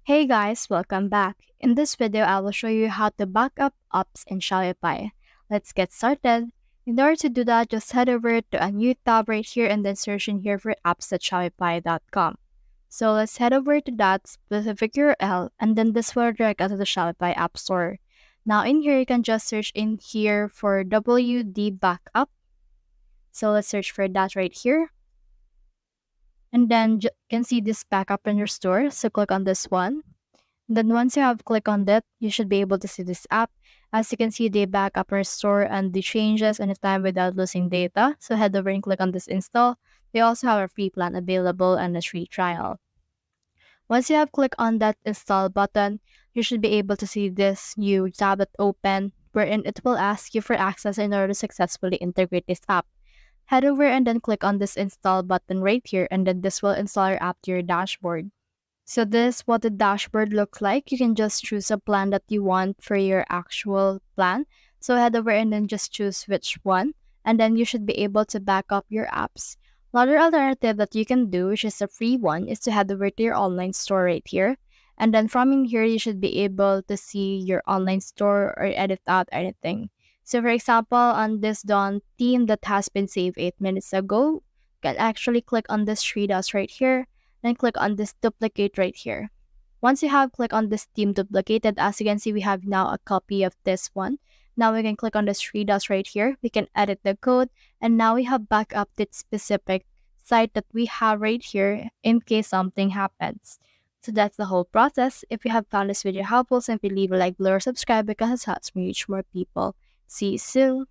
Hey guys, welcome back. In this video, I will show you how to back up apps in Shopify. Let's get started. In order to do that, just head over to a new tab right here and then search in here for apps.shopify.com. So let's head over to that specific URL and then this will direct us to the Shopify App Store. Now in here, you can just search in here for WD Backup. So let's search for that right here. And then you can see this backup in your store. So click on this one. Then once you have clicked on that, you should be able to see this app. As you can see, they back up, restore, and the changes anytime without losing data. So head over and click on this install. They also have a free plan available and a free trial. Once you have clicked on that install button, you should be able to see this new tab that open, wherein it will ask you for access in order to successfully integrate this app. Head over and then click on this install button right here, and then this will install your app to your dashboard. So this is what the dashboard looks like. You can just choose a plan that you want for your actual plan. So head over and then just choose which one. And then you should be able to back up your apps. Another alternative that you can do, which is a free one, is to head over to your online store right here. And then from in here, you should be able to see your online store or edit out anything. So for example, on this Dawn theme that has been saved 8 minutes ago, you can actually click on this three dots right here, then click on this duplicate right here. Once you have clicked on this theme duplicated, as you can see, we have now a copy of this one. Now we can click on this three dots right here. We can edit the code, and now we have backup that specific site that we have right here in case something happens. So that's the whole process. If you have found this video helpful, simply leave a like below or subscribe because it helps me reach more people. See you soon.